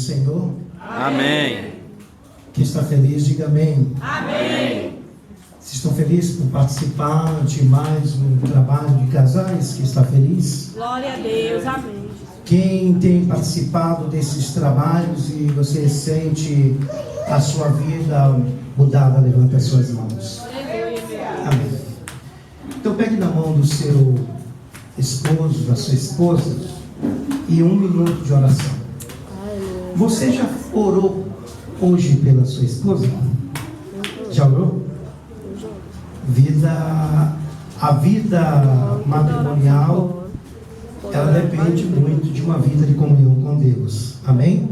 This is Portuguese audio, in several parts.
Senhor? Amém. Quem está feliz, diga amém. Amém. Vocês estão felizes por participar de mais um trabalho de casais? Quem está feliz? Glória a Deus, amém. Quem tem participado desses trabalhos e você sente a sua vida mudada, levanta as suas mãos. Amém. Então pegue na mão do seu esposo, da sua esposa, e 1 minuto de oração. Você já orou hoje pela sua esposa? Já orou? A vida matrimonial, ela depende muito de uma vida de comunhão com Deus. Amém?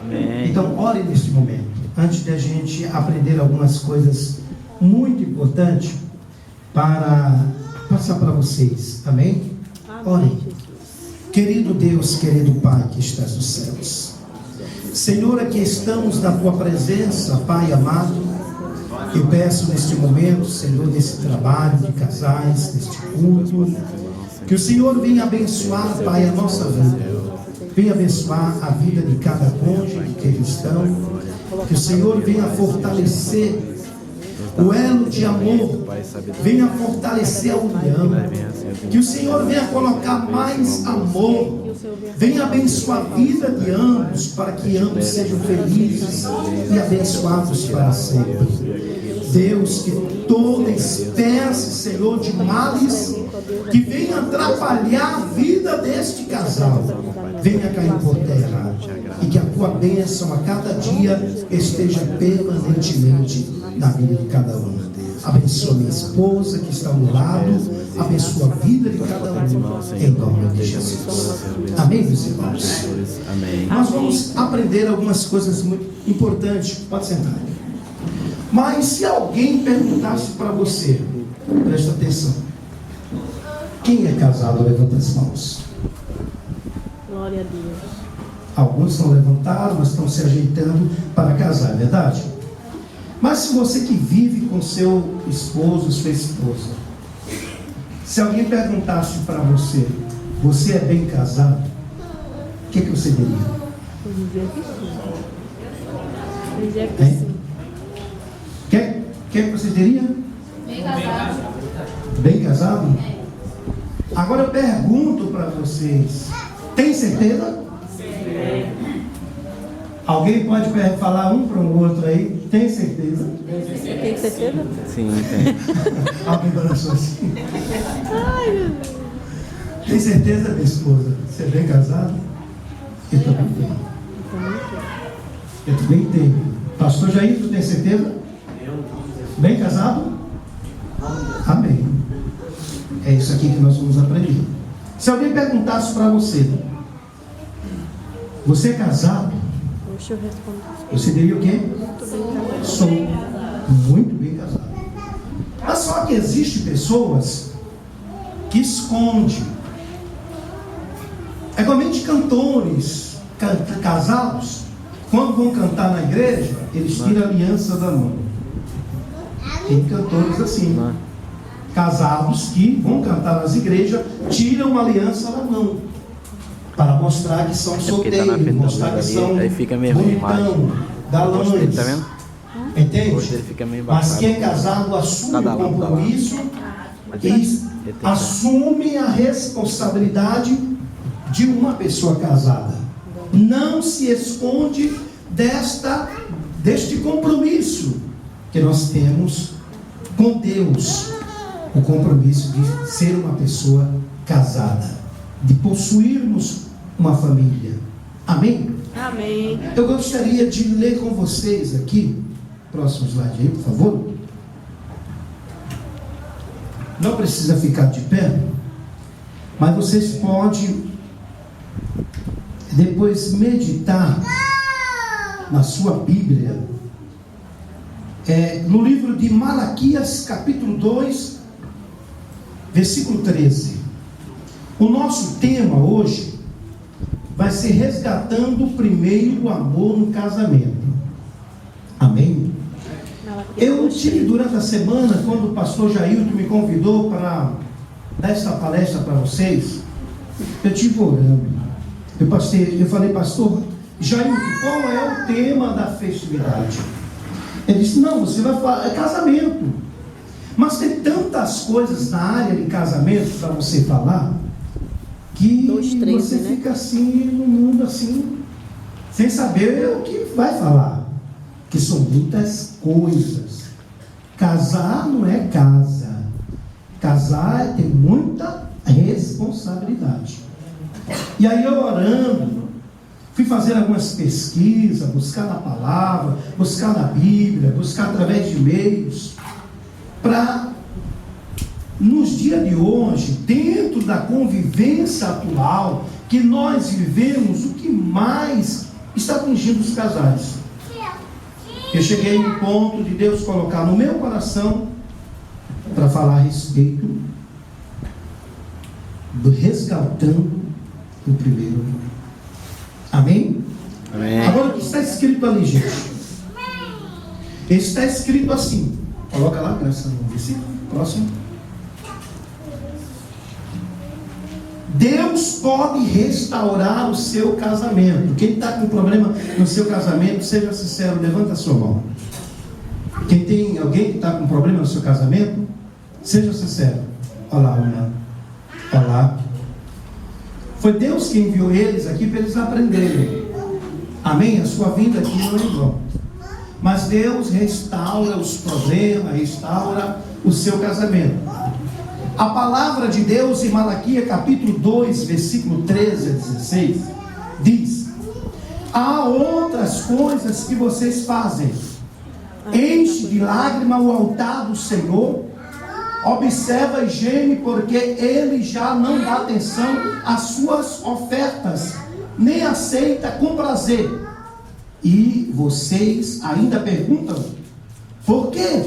Amém. Então, ore neste momento, antes de a gente aprender algumas coisas muito importantes para passar para vocês. Amém? Orem. Querido Deus, querido Pai que estás nos céus, Senhor, aqui estamos na Tua presença, Pai amado. Eu peço neste momento, Senhor, desse trabalho de casais, deste culto, que o Senhor venha abençoar, Pai, a nossa vida. Venha abençoar a vida de cada cônjuge cristão. Que o Senhor venha fortalecer o elo de amor. Venha fortalecer a união. Que o Senhor venha colocar mais amor. Venha abençoar a vida de ambos, para que ambos sejam felizes e abençoados para sempre. Deus, que toda espécie, Senhor, de males que venha atrapalhar a vida deste casal, venha cair por terra, e que a tua bênção a cada dia esteja permanentemente na vida de cada um. Abençoa minha esposa que está ao meu lado, abençoa a vida de cada um, em nome de Jesus. Amém, meus irmãos? Nós vamos aprender algumas coisas muito importantes. Pode sentar. Mas se alguém perguntasse para você, presta atenção, quem é casado, levanta as mãos. Glória a Deus. Alguns não levantaram, mas estão se ajeitando para casar, é verdade? Mas se você que vive com seu esposo, sua esposa, se alguém perguntasse para você, você é bem casado, o que você diria? Eu dizer que sim. Eu dizer que Hein? sim. O que você diria? Bem casado. Bem casado? Agora eu pergunto para vocês, tem certeza? Sim. Alguém pode falar um para o outro aí? Tem certeza? Tem certeza? Sim, tem. Alguém balançou assim. Ai, meu Deus. Tem certeza, minha esposa? Você é bem casado? Eu também tenho. Eu também tenho. Pastor Jair, tu tem certeza? Bem casado? Amém. É isso aqui que nós vamos aprender. Se alguém perguntasse para você, você é casado? Deixa eu responder. Você diria o quê? Sou muito bem casado. Mas só que existem pessoas que escondem. É igualmente cantores casados, quando vão cantar na igreja, eles tiram a aliança da mão. Tem cantores assim, casados que vão cantar nas igrejas, tiram a aliança da mão, para mostrar que são solteiros, mostrar que são bonitão, galãs. Tá vendo? Entende? Mas quem é casado assume o compromisso e assume a responsabilidade de uma pessoa casada. Não se esconde deste compromisso que nós temos com Deus, o compromisso de ser uma pessoa casada, de possuirmos uma família. Amém? Amém. Eu gostaria de ler com vocês aqui, próximo slide aí, por favor. Não precisa ficar de pé, mas vocês podem depois meditar na sua Bíblia, no livro de Malaquias, capítulo 2, versículo 13. O nosso tema hoje vai ser resgatando primeiro o amor no casamento. Amém? Eu tive durante a semana, quando o pastor Jailton me convidou para dar essa palestra para vocês, eu tive orando. Eu falei, pastor, Jair, qual é o tema da festividade? Ele disse, não, você vai falar, é casamento. Mas tem tantas coisas na área de casamento para você falar, que 2:13, você né? fica assim, no mundo assim, sem saber o que vai falar. Que são muitas coisas. Casar não é casa. Casar é ter muita responsabilidade. E aí eu orando, fui fazer algumas pesquisas, buscar na palavra, buscar na Bíblia, buscar através de e-mails, para, nos dias de hoje, dentro da convivência atual que nós vivemos, o que mais está atingindo os casais. Eu cheguei no ponto de Deus colocar no meu coração para falar a respeito do resgatando o primeiro amor. Amém? Amém. Agora o que está escrito ali, gente? Está escrito assim. Coloca lá, graças no versículo. Próximo. Deus pode restaurar o seu casamento. Quem está com problema no seu casamento, seja sincero, levanta a sua mão. Quem tem alguém que está com problema no seu casamento, seja sincero. Olha lá, uma. Olha lá. Foi Deus que enviou eles aqui para eles aprenderem. Amém? A sua vinda aqui não é em vão. Mas Deus restaura os problemas, restaura o seu casamento. A palavra de Deus em Malaquias capítulo 2, versículo 13 a 16, diz: há outras coisas que vocês fazem. Enche de lágrima o altar do Senhor, observa e geme, porque Ele já não dá atenção às suas ofertas, nem aceita com prazer. E vocês ainda perguntam, por quê?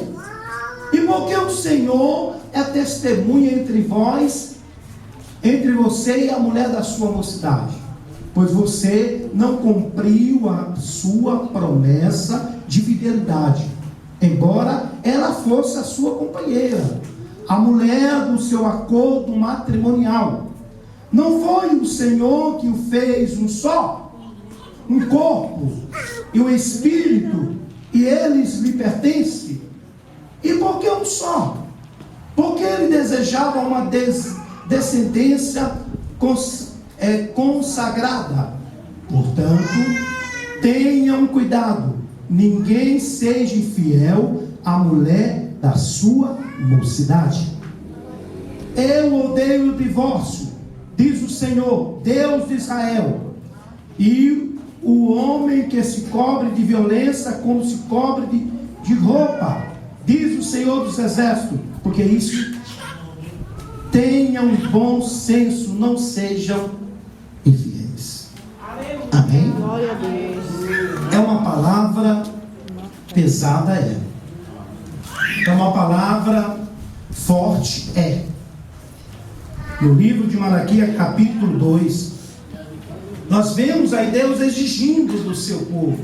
E porque o Senhor é testemunha entre vós, entre você e a mulher da sua mocidade, pois você não cumpriu a sua promessa de fidelidade, embora ela fosse a sua companheira, a mulher do seu acordo matrimonial. Não foi o Senhor que o fez um só, um corpo e um espírito, e eles lhe pertencem? E por que um só? Porque ele desejava uma descendência consagrada. Portanto, tenham cuidado, ninguém seja infiel à mulher da sua mocidade. Eu odeio o divórcio, diz o Senhor, Deus de Israel, e o homem que se cobre de violência como se cobre de roupa, diz o Senhor dos Exércitos. Porque isso, tenham bom senso, não sejam infiéis. Amém? Glória a Deus. É uma palavra pesada, é. É uma palavra forte, é. No livro de Malaquias, capítulo 2, nós vemos aí Deus exigindo do seu povo,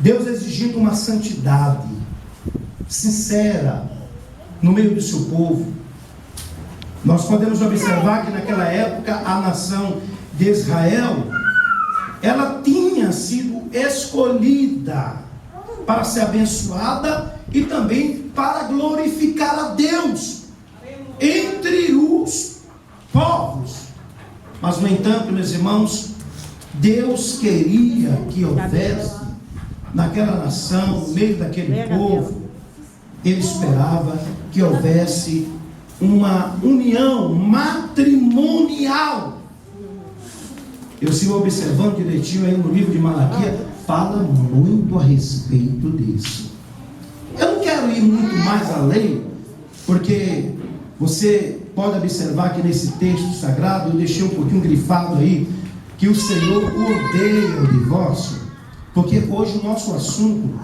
Deus exigindo uma santidade sincera no meio do seu povo. Nós podemos observar que naquela época a nação de Israel, ela tinha sido escolhida para ser abençoada e também para glorificar a Deus entre os povos. Mas no entanto, meus irmãos, Deus queria que houvesse naquela nação, no meio daquele povo, Ele esperava que houvesse uma união matrimonial. Eu sigo observando direitinho aí no livro de Malaquias, fala muito a respeito disso. Eu não quero ir muito mais além, porque você pode observar que nesse texto sagrado eu deixei um pouquinho grifado aí, que o Senhor odeia o divórcio, porque hoje o nosso assunto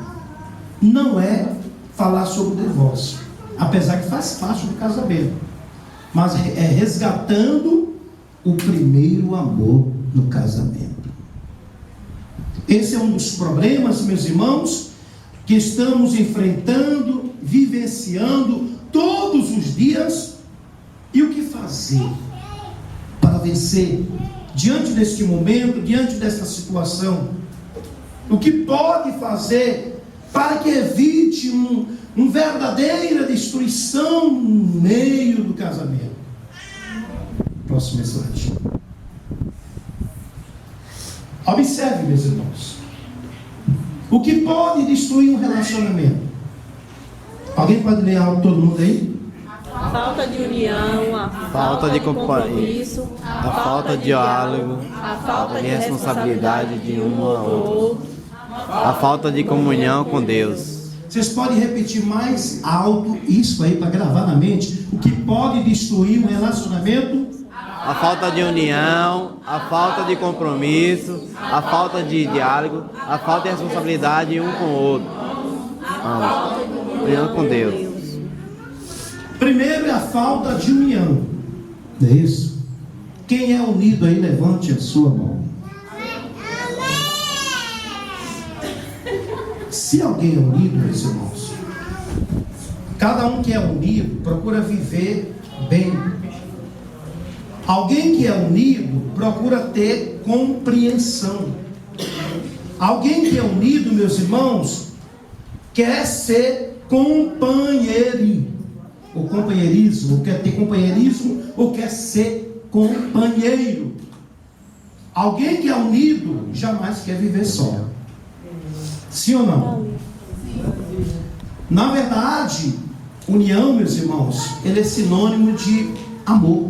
não é falar sobre o divórcio, apesar que faz parte do casamento, mas é resgatando o primeiro amor no casamento. Esse é um dos problemas, meus irmãos, que estamos enfrentando, vivenciando todos os dias. E o que fazer para vencer diante deste momento, diante desta situação, o que pode fazer para que evite uma verdadeira destruição no meio do casamento? Próximo slide. Observe, meus irmãos, o que pode destruir um relacionamento? Alguém pode ler algo, todo mundo aí? A falta de união, a Falta de compromisso, a falta de diálogo, a falta de responsabilidade de um ao outro, a falta de comunhão com Deus. Vocês podem repetir mais alto isso aí para gravar na mente? O que pode destruir um relacionamento? A falta de união, a falta de compromisso, a falta de diálogo, a falta de responsabilidade um com o outro. União com Deus. Primeiro é a falta de união. Não é isso? Quem é unido aí, levante a sua mão. Se alguém é unido, meus irmãos, cada um que é unido procura viver bem. Alguém que é unido procura ter compreensão. Alguém que é unido, meus irmãos, quer ser companheiro, ou companheirismo, ou quer ter companheirismo, ou quer ser companheiro. Alguém que é unido jamais quer viver só. Sim ou não? Na verdade, união, meus irmãos, ele é sinônimo de amor.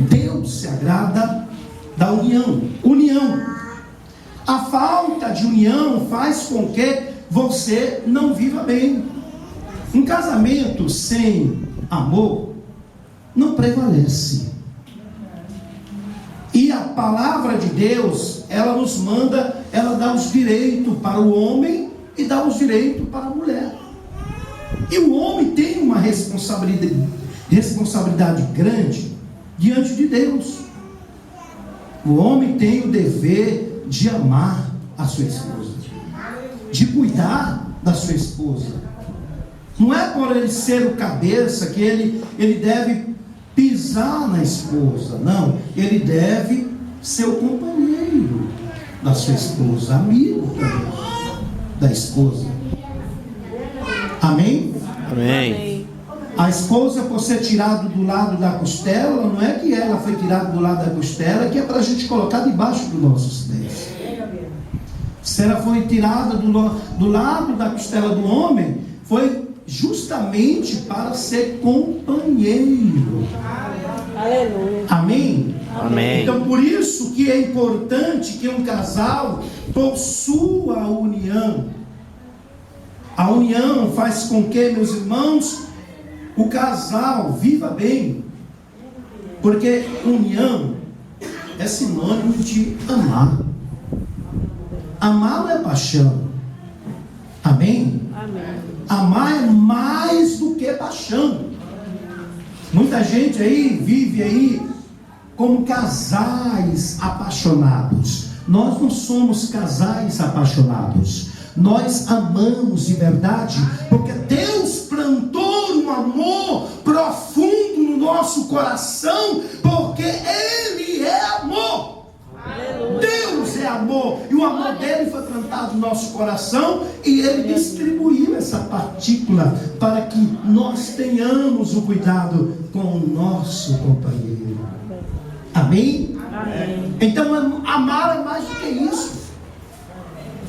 Deus se agrada da união. União. A falta de união faz com que você não viva bem. Um casamento sem amor não prevalece. E a palavra de Deus, ela nos manda, ela dá os direitos para o homem e dá os direitos para a mulher. E o homem tem uma responsabilidade grande diante de Deus. O homem tem o dever de amar a sua esposa, de cuidar da sua esposa. Não é por ele ser o cabeça que ele deve pisar na esposa. Não, ele deve ser o companheiro da sua esposa, amigo também da esposa. Amém? Amém. A esposa, por ser tirada do lado da costela, não é que ela foi tirada do lado da costela, que é para a gente colocar debaixo dos nossos pés. Se ela foi tirada do lado da costela do homem, foi justamente para ser companheiro. Aleluia. Amém? Amém. Então, por isso que é importante que um casal possua a união. A união faz com que, meus irmãos, o casal viva bem. Porque união é sinônimo de amar. Amar não é paixão. Amém? Amém. Amar é mais do que paixão. Muita gente aí vive aí como casais apaixonados. Nós não somos casais apaixonados. Nós amamos de verdade, porque Deus plantou um amor profundo no nosso coração, porque Ele é amor. Aleluia. Deus é amor, e o amor dele foi plantado no nosso coração, e Ele distribuiu essa partícula para que nós tenhamos o cuidado com o nosso companheiro. Amém? Amém. Então amar é mais do que isso.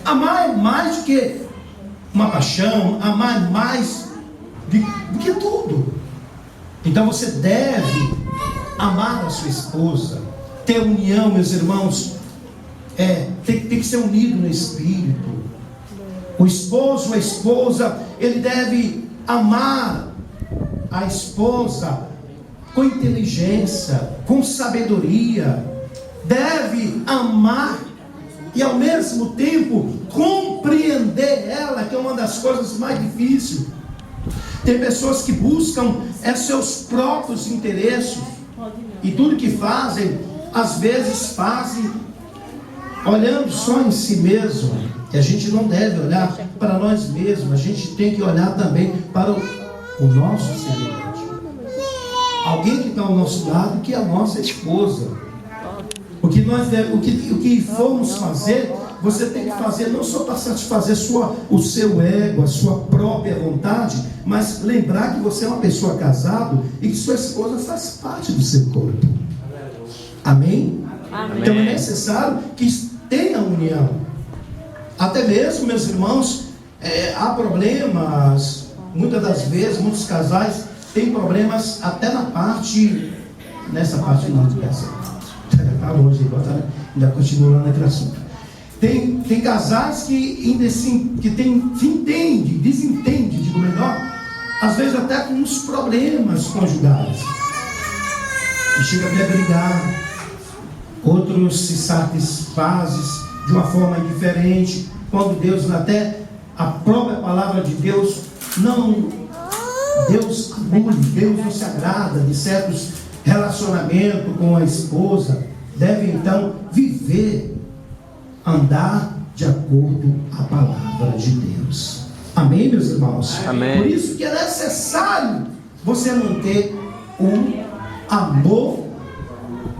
Amar é mais do que uma paixão. Amar é mais do que tudo. Então você deve amar a sua esposa. Ter união, meus irmãos, tem que ser unido no espírito. O esposo, a esposa, ele deve amar a esposa com inteligência, com sabedoria. Deve amar e ao mesmo tempo compreender ela, que é uma das coisas mais difíceis. Tem pessoas que buscam seus próprios interesses, e tudo que fazem, às vezes fazem olhando só em si mesmo. E a gente não deve olhar para nós mesmos, a gente tem que olhar também para o nosso semelhante. Alguém que está ao nosso lado, que é a nossa esposa. O que formos fazer, você tem que fazer não só para satisfazer o seu ego, a sua própria vontade, mas lembrar que você é uma pessoa casada e que sua esposa faz parte do seu corpo. Amém? Amém. Então é necessário que tenha união. Até mesmo, meus irmãos, há problemas, muitas das vezes, muitos casais têm problemas até nessa parte não, está longe, ainda continuando naquele assunto. Tem casais que desentende, digo melhor, às vezes até com os problemas conjugais. E chega até a brigar. Outros se satisfazem de uma forma diferente, quando Deus, até a própria palavra de Deus, Deus não se agrada de certos relacionamentos com a esposa. Deve então andar de acordo com a palavra de Deus. Amém, meus irmãos? Amém. Por isso que é necessário você manter um amor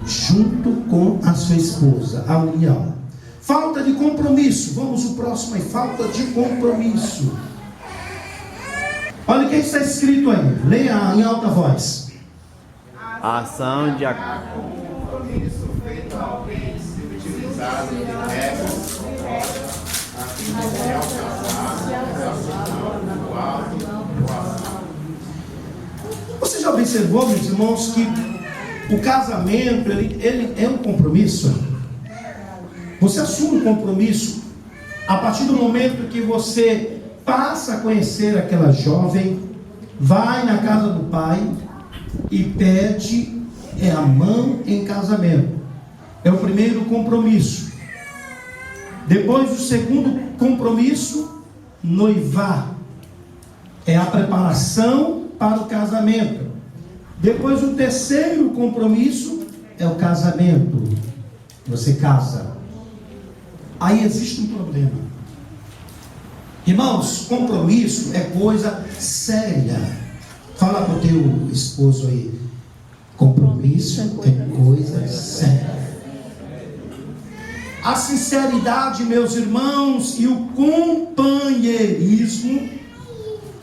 junto com a sua esposa, a união. Falta de compromisso. Vamos o próximo aí. Falta de compromisso. Olha o que está escrito aí. Leia em alta voz. A ação de compromisso feito ao bem utilizado de regras a fim de alcançar o alto. Você já observou, meus irmãos, que o casamento ele é um compromisso? Você assume um compromisso a partir do momento que você passa a conhecer aquela jovem, vai na casa do pai e pede a mão em casamento. É o primeiro compromisso. Depois, o segundo compromisso, noivar. É a preparação para o casamento. Depois, o terceiro compromisso é o casamento. Você casa. Aí existe um problema. Irmãos, compromisso é coisa séria. Fala para o teu esposo aí. Compromisso é coisa séria. A sinceridade, meus irmãos, e o companheirismo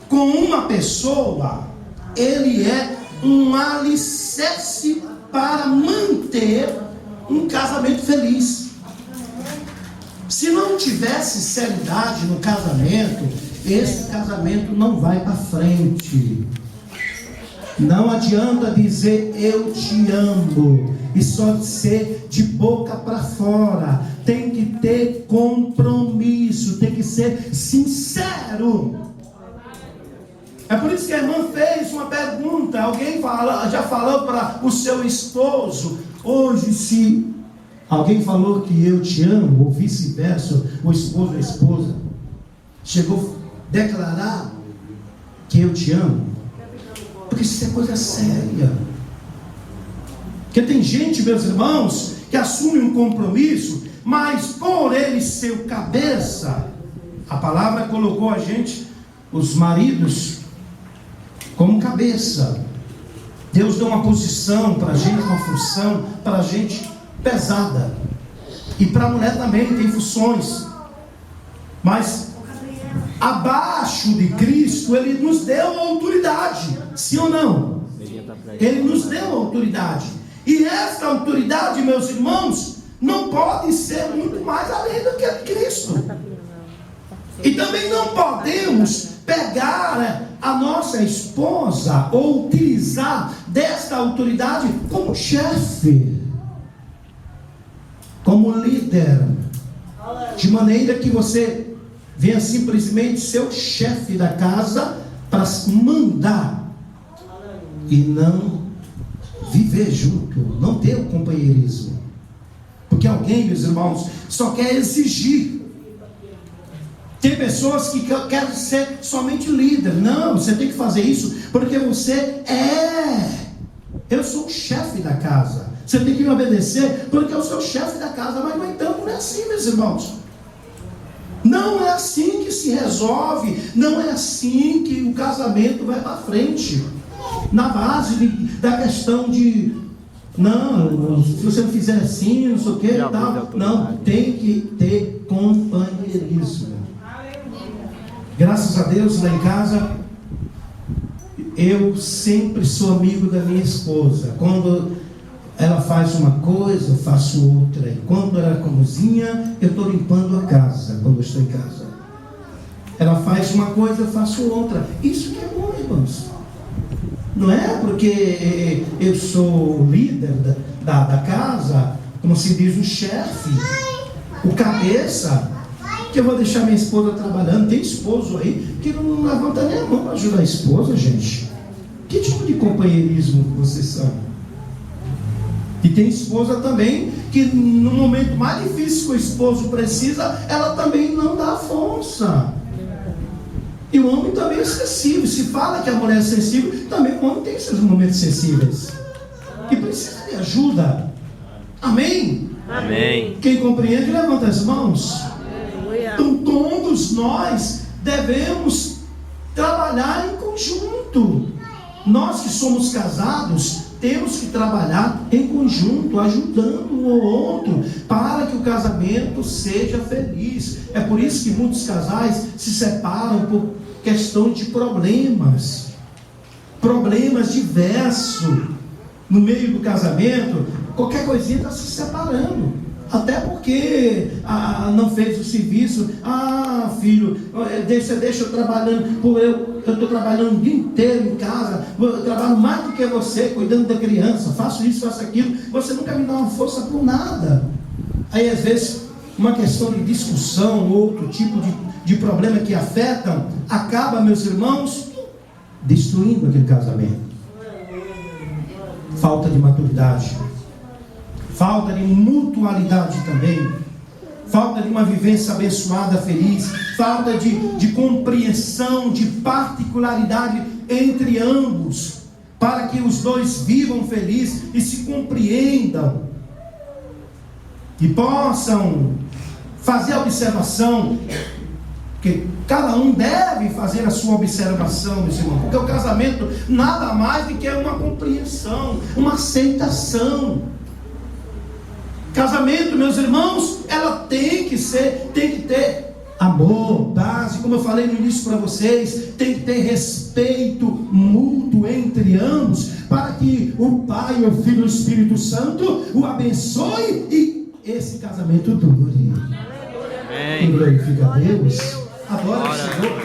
com uma pessoa, ele é um alicerce para manter um casamento feliz. Se não tiver sinceridade no casamento, esse casamento não vai para frente. Não adianta dizer eu te amo e só ser de boca para fora. Tem que ter compromisso, tem que ser sincero. É por isso que a irmã fez uma pergunta. Alguém já falou para o seu esposo: hoje, se alguém falou que eu te amo, ou vice-versa, o esposo ou a esposa chegou a declarar que eu te amo? Porque isso é coisa séria. Porque tem gente, meus irmãos, que assume um compromisso, mas por ele ser o cabeça, a palavra colocou a gente, os maridos, como cabeça. Deus deu uma posição para a gente, uma função para a gente pesada. E para a mulher também tem funções. Mas abaixo de Cristo, Ele nos deu autoridade. Sim ou não? Ele nos deu autoridade. E esta autoridade, meus irmãos, não pode ser muito mais além do que a de Cristo. E também não podemos pegar a nossa esposa ou utilizar desta autoridade como chefe, como líder, de maneira que você venha simplesmente ser o chefe da casa para mandar e não viver junto, não ter o companheirismo. Porque alguém, meus irmãos, só quer exigir. Tem pessoas que querem ser somente líder. Não, você tem que fazer isso porque você eu sou o chefe da casa. Você tem que me obedecer porque eu sou o chefe da casa. Mas, no entanto, não é assim, meus irmãos. Não é assim que se resolve. Não é assim que o casamento vai para frente. Na base da questão de Não, se você não fizer assim, não sei o que e abuso de tal. autoridade. Não, tem que ter companheirismo. Graças a Deus, lá em casa, eu sempre sou amigo da minha esposa. Quando ela faz uma coisa, eu faço outra. E quando ela cozinha, eu estou limpando a casa, quando eu estou em casa. Ela faz uma coisa, eu faço outra. Isso que é bom, irmãos. Não é porque eu sou o líder da casa, como se diz, o chefe, o cabeça, que eu vou deixar minha esposa trabalhando. Tem esposo aí que não levanta nem a mão para ajudar a esposa, gente. Que tipo de companheirismo vocês são? E tem esposa também que no momento mais difícil que o esposo precisa, ela também não dá força. E o homem também é sensível. Se fala que a mulher é sensível, também o homem tem seus momentos sensíveis, que precisa de ajuda. Amém? Amém. Quem compreende, levanta as mãos. Então todos nós devemos trabalhar em conjunto. Nós que somos casados, temos que trabalhar em conjunto, ajudando um ao outro, para que o casamento seja feliz. É por isso que muitos casais se separam por questão de problemas diversos no meio do casamento. Qualquer coisinha está se separando. Até porque não fez o serviço. Filho, deixa eu trabalhando. Eu estou trabalhando o dia inteiro em casa. Eu trabalho mais do que você, cuidando da criança. Faço isso, faço aquilo. Você nunca me dá uma força por nada. Aí às vezes uma questão de discussão, outro tipo de problema que afetam, acaba, meus irmãos, destruindo aquele casamento. Falta de maturidade. Falta de mutualidade também. Falta de uma vivência abençoada, feliz. Falta de compreensão, de particularidade entre ambos, para que os dois vivam felizes e se compreendam e possam fazer a observação. Porque cada um deve fazer a sua observação, meus irmãos, porque o casamento nada mais do que uma compreensão, uma aceitação. Casamento, meus irmãos, ela tem que ter amor, paz, e como eu falei no início para vocês, tem que ter respeito mútuo entre ambos, para que o Pai, o Filho e o Espírito Santo o abençoe e esse casamento dure. Amém. Glorifica a Deus. Adora o Senhor.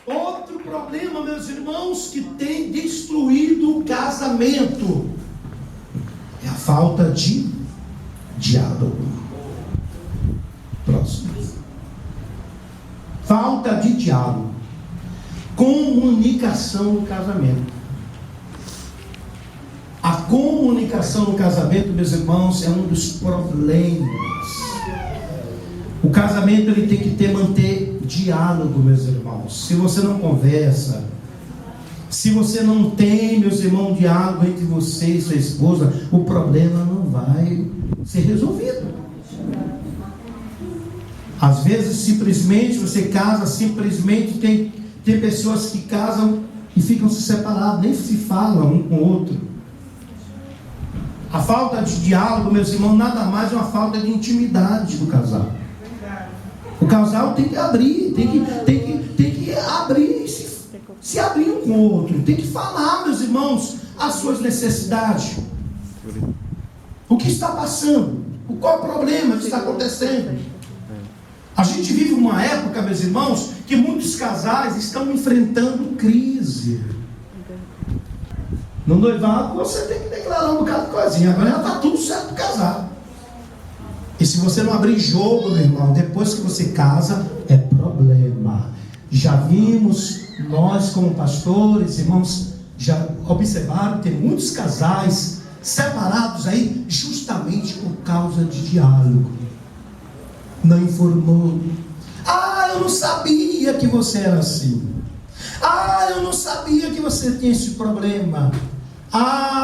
Outro problema, meus irmãos, que tem destruído o casamento é a falta de diálogo. Próximo. Falta de diálogo. Comunicação no casamento. A comunicação no casamento, meus irmãos, é um dos problemas. O casamento ele tem que manter diálogo, meus irmãos. Se você não conversa, se você não tem, meus irmãos, diálogo entre você e sua esposa, o problema não vai ser resolvido. Às vezes, simplesmente, você casa, simplesmente tem pessoas que casam e ficam se separados, nem se falam um com o outro. A falta de diálogo, meus irmãos, nada mais é uma falta de intimidade do casal. O casal tem que abrir, tem que abrir, se abrir um com o outro, tem que falar, meus irmãos, as suas necessidades. O que está passando? Qual o problema que está acontecendo? A gente vive uma época, meus irmãos, que muitos casais estão enfrentando crise. No noivado você tem que declarar um bocado de coisinha. Agora já está tudo certo para casar. E se você não abrir jogo, meu irmão, depois que você casa, é problema. Já vimos, nós como pastores, irmãos, já observaram que tem muitos casais separados aí, justamente por causa de diálogo. Não informou. Eu não sabia que você era assim. Eu não sabia que você tinha esse problema.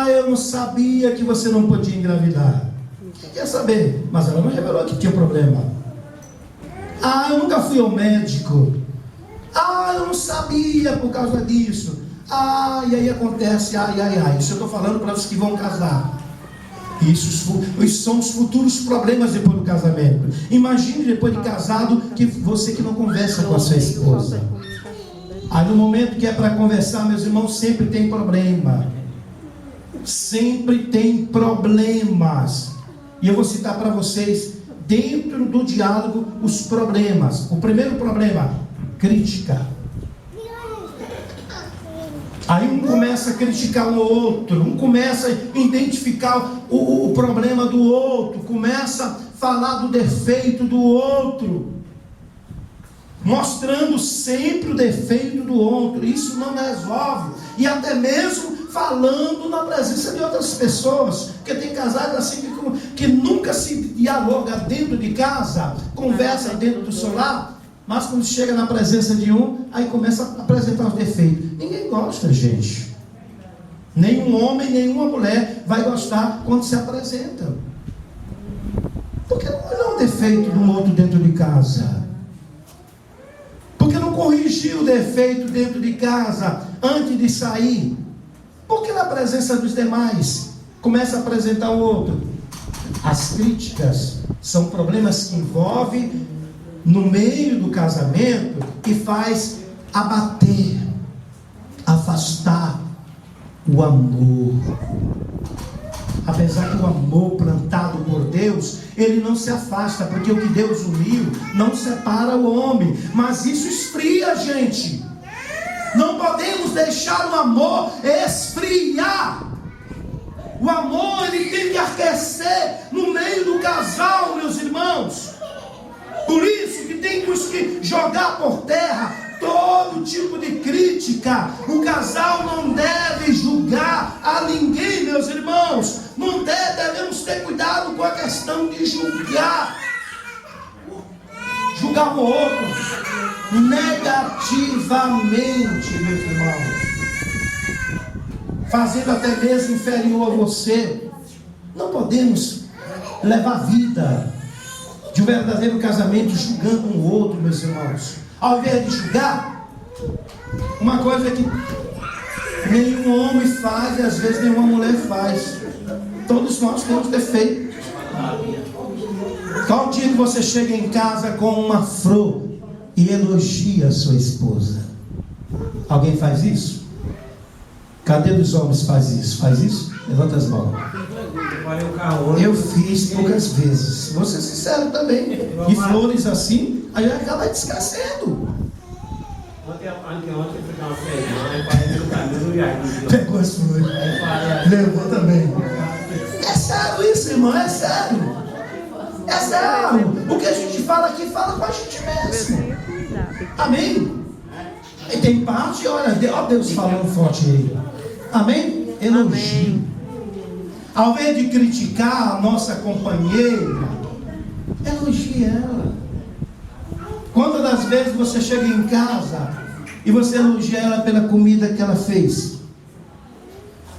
Eu não sabia que você não podia engravidar. Quer saber? Mas ela não revelou que tinha problema. Eu nunca fui ao médico. Eu não sabia por causa disso. E aí acontece, Isso eu estou falando para os que vão casar. Isso são os futuros problemas depois do casamento. Imagine depois de casado, que você que não conversa com a sua esposa. Aí no momento que é para conversar, meus irmãos, sempre tem problema. Sempre tem problemas. E eu vou citar para vocês, dentro do diálogo, os problemas. O primeiro problema, crítica. Aí um começa a criticar o outro, um começa a identificar o problema do outro, começa a falar do defeito do outro, mostrando sempre o defeito do outro. Isso não resolve, e até mesmo falando na presença de outras pessoas, porque tem casais assim que nunca se dialoga dentro de casa, conversa dentro do seu lar, mas quando chega na presença de um, aí começa a apresentar os defeitos. Ninguém gosta, gente. Nenhum homem, nenhuma mulher vai gostar quando se apresenta. Porque não olhou o defeito do outro dentro de casa. Porque não corrigiu o defeito dentro de casa antes de sair. Porque na presença dos demais começa a apresentar o outro. As críticas são problemas que envolvem no meio do casamento, que faz abater, afastar o amor. Apesar que o amor plantado por Deus, ele não se afasta, porque o que Deus uniu não separa o homem, mas isso esfria, gente. Não podemos deixar o amor esfriar. O amor, ele tem que aquecer no meio do casal, meus irmãos. Por isso que temos que jogar por terra todo tipo de crítica. O casal não deve julgar a ninguém, meus irmãos. Não devemos ter cuidado com a questão de julgar. Julgar o outro negativamente, meus irmãos. Fazendo até mesmo inferior a você. Não podemos levar a vida de um verdadeiro casamento julgando um outro, meus irmãos. Ao invés de julgar, uma coisa que nenhum homem faz e às vezes nenhuma mulher faz. Todos nós temos defeitos. Qual dia que você chega em casa com uma flor e elogia a sua esposa? Alguém faz isso? Cadê dos homens faz isso? Faz isso? Levanta as mãos. Eu fiz poucas vezes. Vou ser sincero também. E flores assim, aí acaba descascando. Pegou as flores. Levou também. É sério isso, irmão, é sério. É sério. O que a gente fala aqui, fala com a gente mesmo. Amém? E tem parte, olha, Deus falando forte aí. Amém? Elogio. Ao invés de criticar a nossa companheira, elogie ela. Quantas das vezes você chega em casa e você elogia ela pela comida que ela fez?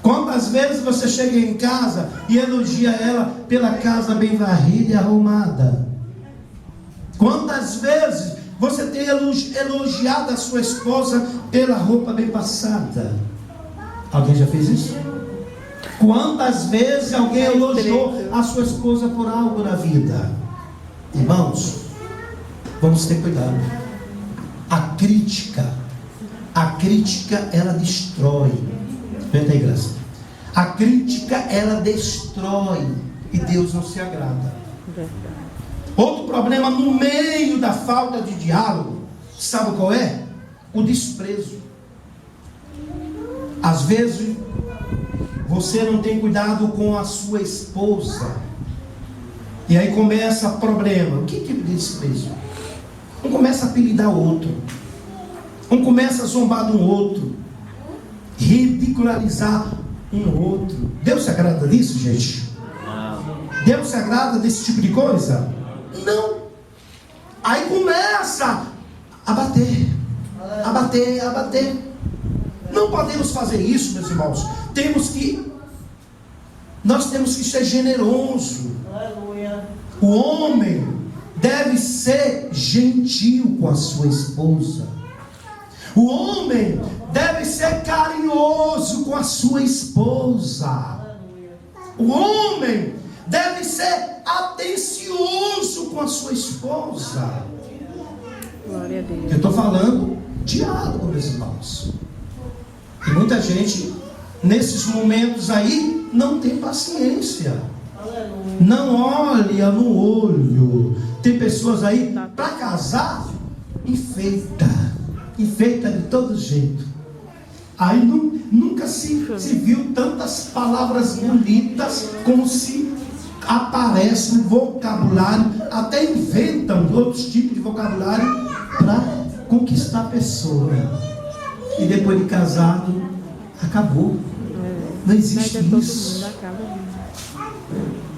Quantas vezes você chega em casa e elogia ela pela casa bem varrida e arrumada? Quantas vezes você tem elogiado a sua esposa pela roupa bem passada? Alguém já fez isso? Quantas vezes alguém elogiou a sua esposa por algo na vida? Irmãos, vamos ter cuidado. A crítica ela destrói. Vem aí, Graça. A crítica ela destrói e Deus não se agrada. Outro problema no meio da falta de diálogo, sabe qual é? O desprezo. Às vezes você não tem cuidado com a sua esposa, e aí começa problema. Que tipo de desprezo? Um começa a apelidar o outro, um começa a zombar de um outro, ridicularizar um outro. Deus se agrada disso, gente? Deus se agrada desse tipo de coisa? Não. Aí começa a bater. Não podemos fazer isso, meus irmãos. Nós temos que ser generoso. O homem deve ser gentil com a sua esposa. O homem deve ser carinhoso com a sua esposa. O homem deve ser atencioso com a sua esposa. Glória a Deus. Eu estou falando diálogo, meus irmãos. E muita gente, nesses momentos aí, não tem paciência. Não olha no olho. Tem pessoas aí, para casar, enfeita de todo jeito. Aí nunca se viu tantas palavras bonitas como se aparece no vocabulário. Até inventam outros tipos de vocabulário para conquistar a pessoa. E depois de casado, acabou. Não existe isso.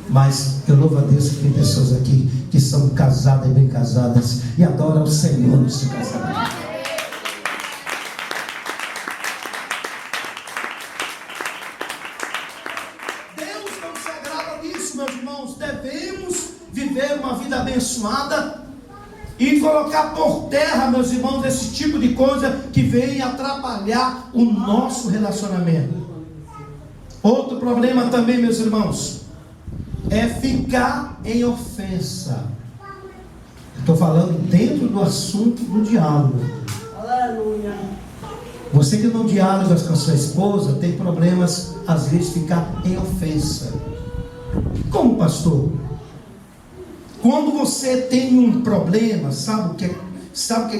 Mas eu louvo a Deus que tem pessoas aqui que são casadas e bem casadas e adoram o Senhor no seu casamento. Deus não se agrada disso, meus irmãos. Devemos viver uma vida abençoada e colocar por terra, meus irmãos, esse tipo de coisa que vem atrapalhar o nosso relacionamento. Outro problema também, meus irmãos, é ficar em ofensa. Estou falando dentro do assunto do diálogo. Aleluia. Você que não dialoga com a sua esposa tem problemas, às vezes, ficar em ofensa. Como, pastor? Quando você tem um problema, sabe o que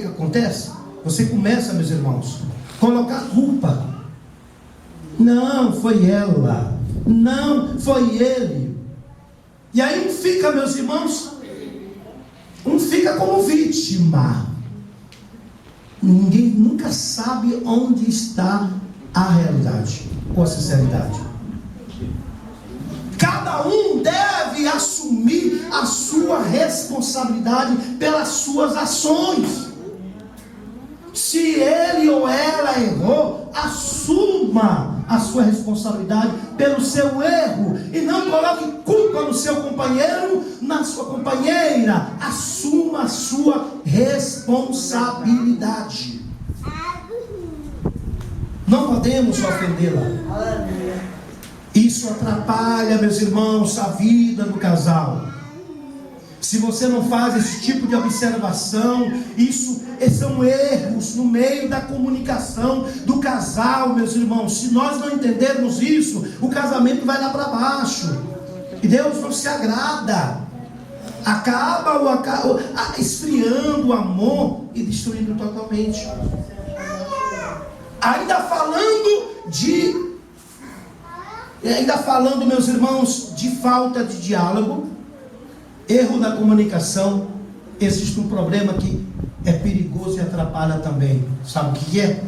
acontece? Você começa, meus irmãos, colocar culpa. Não, foi ela. Não, foi ele. E aí um fica, meus irmãos, fica como vítima. Ninguém nunca sabe onde está a realidade ou a sinceridade. Cada um deve assumir a sua responsabilidade pelas suas ações. Se ele ou ela errou, assuma a sua responsabilidade pelo seu erro e não coloque culpa no seu companheiro, na sua companheira. Assuma a sua responsabilidade. Não podemos ofendê-la. Isso atrapalha, meus irmãos, a vida do casal. Se você não faz esse tipo de observação, esses são erros no meio da comunicação do casal, meus irmãos. Se nós não entendermos isso, o casamento vai lá para baixo. E Deus não se agrada. Acaba esfriando o amor e destruindo totalmente. Ainda falando, meus irmãos, de falta de diálogo, erro na comunicação, existe um problema que é perigoso e atrapalha também. Sabe o que é?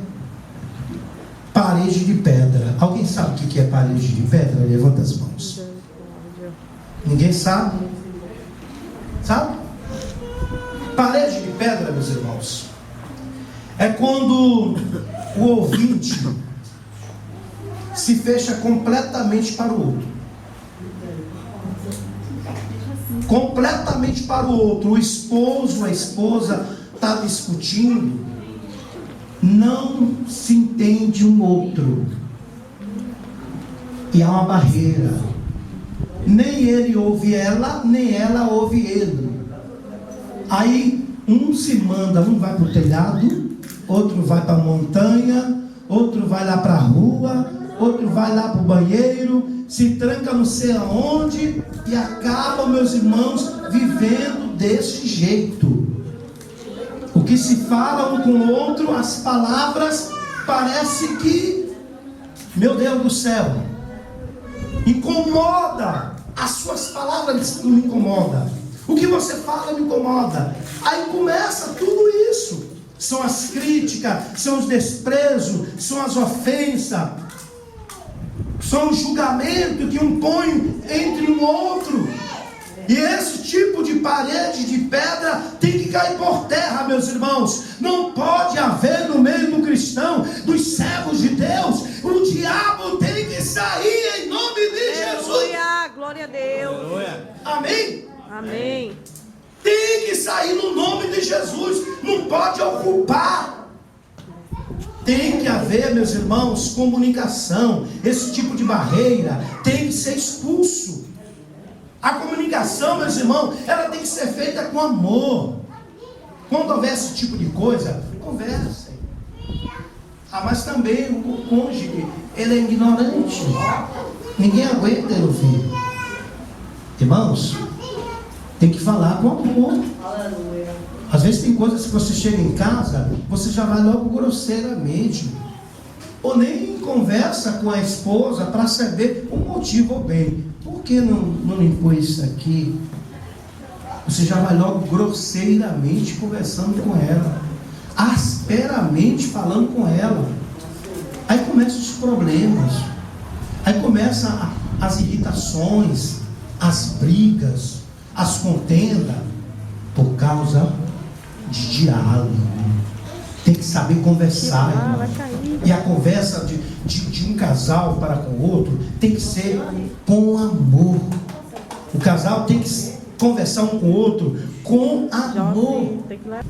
Parede de pedra. Alguém sabe o que é parede de pedra? Levanta as mãos. Ninguém sabe? Sabe? Parede de pedra, meus irmãos, é quando o ouvinte se fecha completamente para o outro. Completamente para o outro. O esposo, a esposa está discutindo, não se entende um outro, e há uma barreira. Nem ele ouve ela, nem ela ouve ele. Aí um se manda, um vai para o telhado, outro vai para a montanha, outro vai lá para a rua, outro vai lá para o banheiro, se tranca não sei aonde e acaba, meus irmãos, vivendo desse jeito. O que se fala um com o outro, as palavras, parece que, meu Deus do céu, incomoda. As suas palavras me incomodam. O que você fala me incomoda. Aí começa tudo isso. São as críticas, são os desprezos, são as ofensas, são os julgamentos que um põe entre um outro. E esse tipo de parede de pedra tem que cair por terra, meus irmãos. Não pode haver no meio do cristão, dos servos de Deus, o diabo tem que sair em nome de Jesus. Aleluia, glória a Deus. Aleluia. Amém? Amém. Tem que sair no nome de Jesus. Não pode ocupar. Tem que haver, meus irmãos, comunicação. Esse tipo de barreira tem que ser expulso. A comunicação, meus irmãos, ela tem que ser feita com amor. Quando houver esse tipo de coisa, conversem. Mas também o cônjuge, ele é ignorante. Ninguém aguenta ele ouvir. Irmãos, tem que falar com amor. Às vezes tem coisas que você chega em casa, você já vai logo grosseiramente. Ou nem conversa com a esposa para saber o motivo ou bem. Por que não limpou isso aqui? Você já vai logo grosseiramente conversando com ela. Asperamente falando com ela. Aí começam os problemas. Aí começam as irritações, as brigas, as contendas, por causa de diálogo. Tem que saber conversar, irmão. E a conversa de um casal para com o outro tem que ser com amor. O casal tem que conversar um com o outro com amor,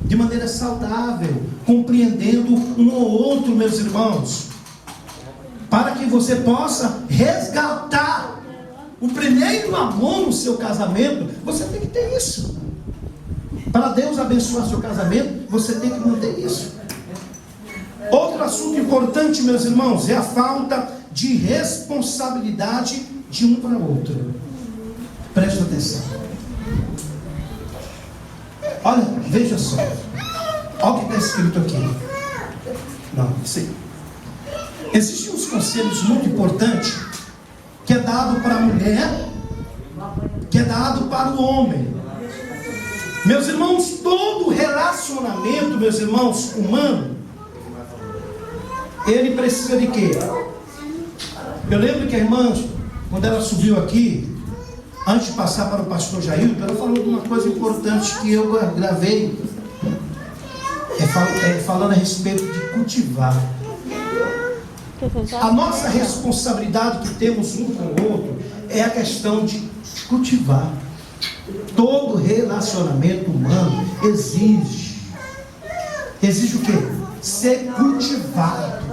de maneira saudável, compreendendo um ao outro, meus irmãos, para que você possa resgatar o primeiro amor no seu casamento. Você tem que ter isso. Para Deus abençoar seu casamento, você tem que manter isso. Outro assunto importante, meus irmãos, é a falta de responsabilidade de um para o outro. Preste atenção. Olha, veja só. Olha o que está escrito aqui. Não, sim. Existem uns conselhos muito importantes que é dado para a mulher, que é dado para o homem. Meus irmãos, todo relacionamento, meus irmãos, humano, ele precisa de quê? Eu lembro que a irmã, quando ela subiu aqui, antes de passar para o pastor Jailton, ela falou de uma coisa importante que eu gravei, falando a respeito de cultivar. A nossa responsabilidade que temos um com o outro é a questão de cultivar. Todo relacionamento humano exige o quê? Ser cultivado.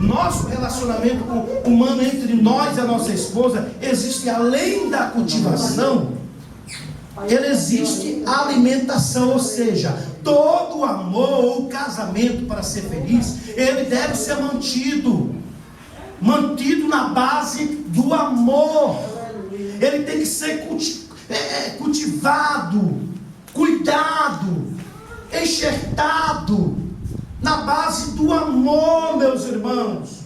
Nosso relacionamento humano entre nós e a nossa esposa existe, além da cultivação, ele existe a alimentação, ou seja, todo amor ou casamento, para ser feliz, ele deve ser mantido na base do amor. Ele tem que ser cultivado, cuidado, enxertado na base do amor, meus irmãos.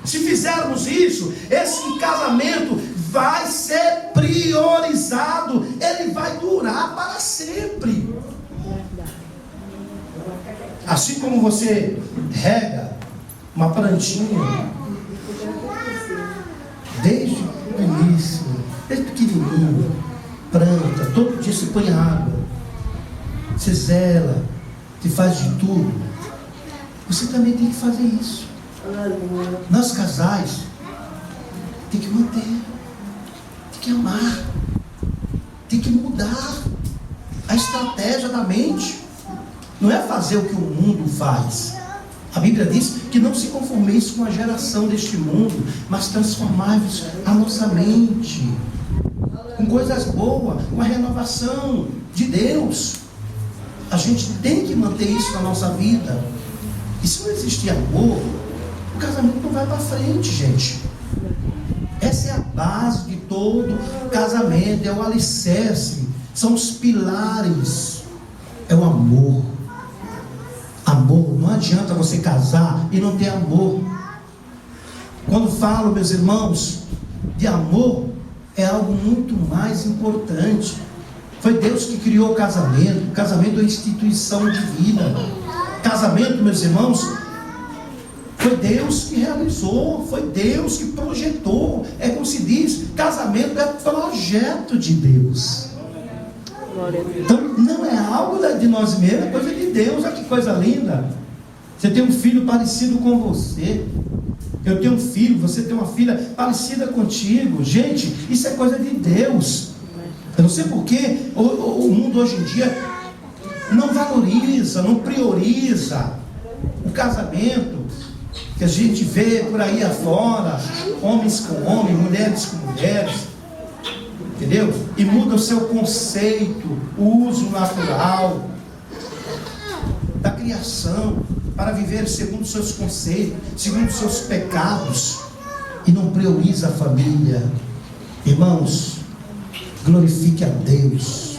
Se fizermos isso, esse casamento vai ser priorizado, ele vai durar para sempre. Assim como você rega uma plantinha desde o início, desde pequenininho, planta, todo dia você põe água, você zela, você faz de tudo. Você também tem que fazer isso. Nós casais tem que manter, tem que amar, tem que mudar a estratégia da mente. Não é fazer o que o mundo faz. A Bíblia diz que não se conformeis com a geração deste mundo, mas transformai-vos a nossa mente com coisas boas, com a renovação de Deus. A gente tem que manter isso na nossa vida. E se não existir amor, o casamento não vai para frente, gente. Essa é a base de todo casamento, é o alicerce, são os pilares, é o amor. Amor, não adianta você casar e não ter amor. Quando falo, meus irmãos, de amor, é algo muito mais importante. Foi Deus que criou o casamento. O casamento é uma instituição divina. Casamento, meus irmãos, foi Deus que realizou, foi Deus que projetou. É como se diz, casamento é projeto de Deus. Então não é algo de nós mesmos, é coisa de Deus. Olha que coisa linda. Você tem um filho parecido com você. Eu tenho um filho, você tem uma filha parecida contigo. Gente, isso é coisa de Deus. Eu não sei porquê o mundo hoje em dia não valoriza, não prioriza O casamento que a gente vê por aí afora, homens com homens, mulheres com mulheres, entendeu? E muda o seu conceito, o uso natural da criação, para viver segundo os seus conceitos, segundo os seus pecados, e não prioriza a família. Irmãos, glorifique a Deus,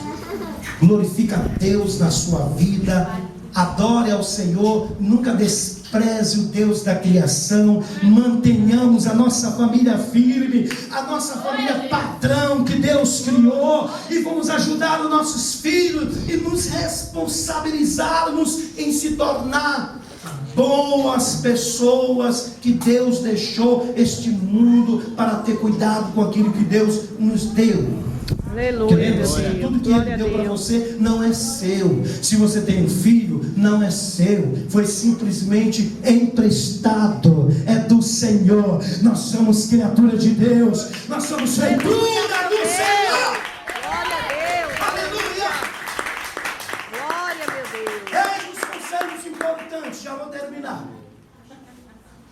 glorifique a Deus na sua vida, adore ao Senhor, nunca despreze o Deus da criação, mantenhamos a nossa família firme, a nossa família padrão que Deus criou, e vamos ajudar os nossos filhos, e nos responsabilizarmos em se tornar boas pessoas que Deus deixou este mundo para ter cuidado com aquilo que Deus nos deu. Aleluia. Tudo que Ele deu para você não é seu. Se você tem um filho, não é seu, foi simplesmente emprestado, é do Senhor. Nós somos criatura de Deus, nós somos feitura do Senhor. Glória a Deus. Aleluia. Glória, meu Deus. Eis os conselhos importantes, já vou terminar.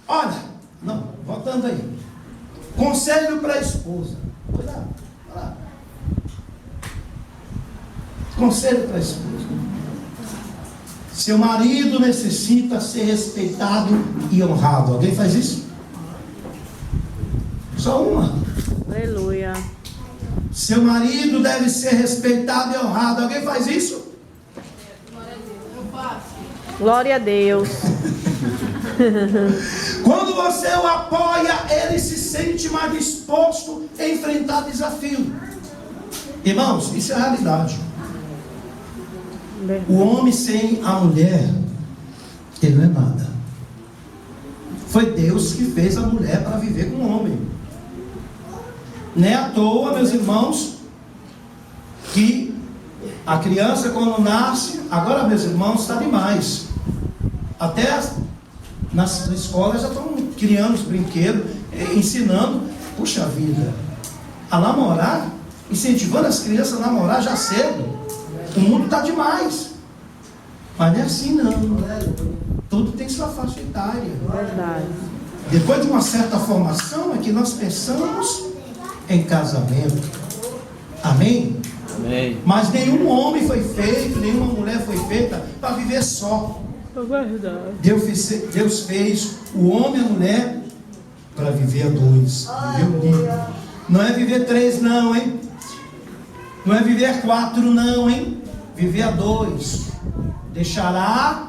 Olha, não, voltando aí. Conselho para a esposa. Olha lá. Conselho para a esposa. Seu marido necessita ser respeitado e honrado. Alguém faz isso? Só uma. Aleluia. Seu marido deve ser respeitado e honrado. Alguém faz isso? Glória a Deus. Quando você o apoia, ele se sente mais disposto a enfrentar desafio. Irmãos, isso é a realidade. O homem sem a mulher, ele não é nada. Foi Deus que fez a mulher para viver com o homem. Não é à toa, meus irmãos, que a criança quando nasce, agora, meus irmãos, está demais. Até nas escolas já estão criando os brinquedos, ensinando, puxa vida, a namorar, incentivando as crianças a namorar já cedo. O mundo está demais. Mas não é assim não. Tudo tem sua faixa etária. Verdade. Depois de uma certa formação é que nós pensamos em casamento. Amém? Amém. Mas nenhum homem foi feito, nenhuma mulher foi feita para viver só. É verdade. Deus fez o homem e a mulher para viver a dois. Viver unido. Não é viver três não, hein? Não é viver 4 não, hein? Viver a 2. Deixará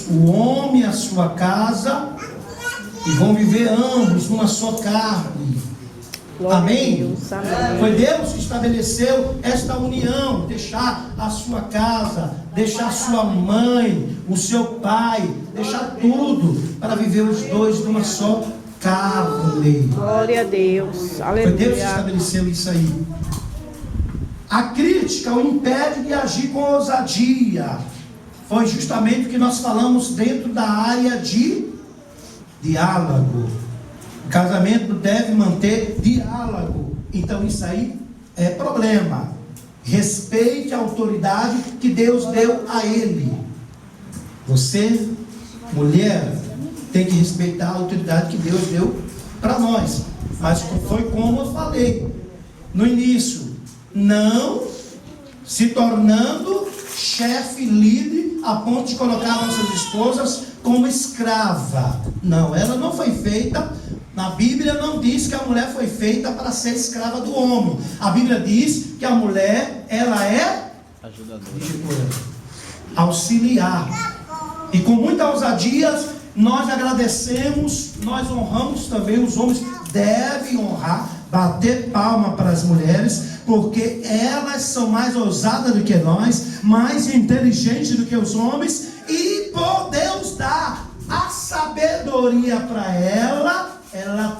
o homem a sua casa e vão viver ambos numa só carne. Glória Amém? a Deus. Amém. Foi Deus que estabeleceu esta união. Deixar a sua casa, deixar sua mãe, o seu pai, deixar tudo para viver os dois numa só carne. Glória a Deus. Foi Deus que Aleluia. estabeleceu isso aí. A crítica o impede de agir com ousadia. Foi justamente o que nós falamos dentro da área de diálogo. O casamento deve manter diálogo. Então isso aí é problema. Respeite a autoridade que Deus deu a ele. Você, mulher, tem que respeitar a autoridade que Deus deu para nós. Mas foi como eu falei no início. Não se tornando chefe, líder, a ponto de colocar nossas esposas como escrava. Não, ela não foi feita. Na Bíblia não diz que a mulher foi feita para ser escrava do homem. A Bíblia diz que a mulher, ela é ajudadora, auxiliar. E com muita ousadia nós agradecemos, nós honramos também. Os homens devem honrar, bater palma para as mulheres, porque elas são mais ousadas do que nós, mais inteligentes do que os homens, e por Deus dar a sabedoria para ela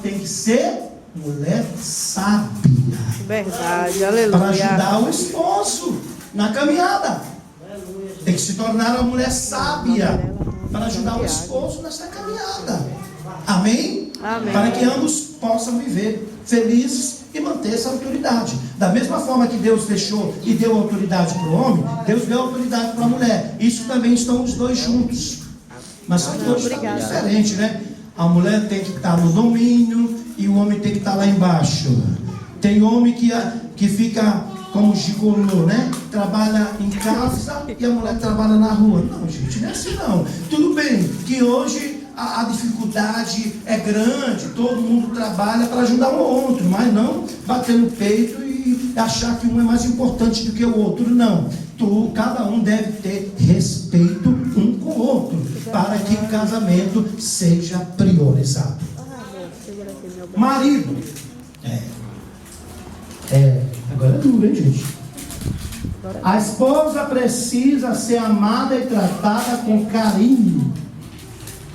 tem que ser mulher sábia. Verdade. Aleluia. Para ajudar o esposo na caminhada. Tem que se tornar uma mulher sábia para ajudar o esposo nessa caminhada. Amém? Amém. Para que ambos possam viver felizes e manter essa autoridade. Da mesma forma que Deus deixou e deu autoridade para o homem, Deus deu autoridade para a mulher. Isso também estão os dois juntos. Mas só que hoje está diferente, né? A mulher tem que estar no domínio e o homem tem que estar lá embaixo. Tem homem que fica como gigolô, né? Trabalha em casa e a mulher trabalha na rua. Não, gente, não é assim não. Tudo bem que hoje a dificuldade é grande, todo mundo trabalha para ajudar um ao outro, mas não bater no peito e achar que um é mais importante do que o outro, não. Cada um deve ter respeito um com o outro, para que o casamento seja priorizado. Marido. Agora é duro, hein, gente? A esposa precisa ser amada e tratada com carinho.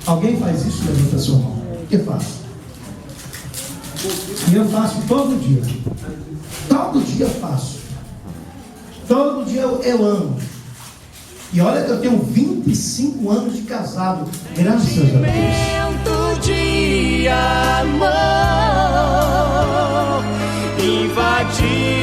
Alguém faz isso? Levanta a sua mão. Eu faço. E eu faço todo dia. Todo dia eu faço. Todo dia eu amo. E olha que eu tenho 25 anos de casado. Graças a Deus. De amor invadir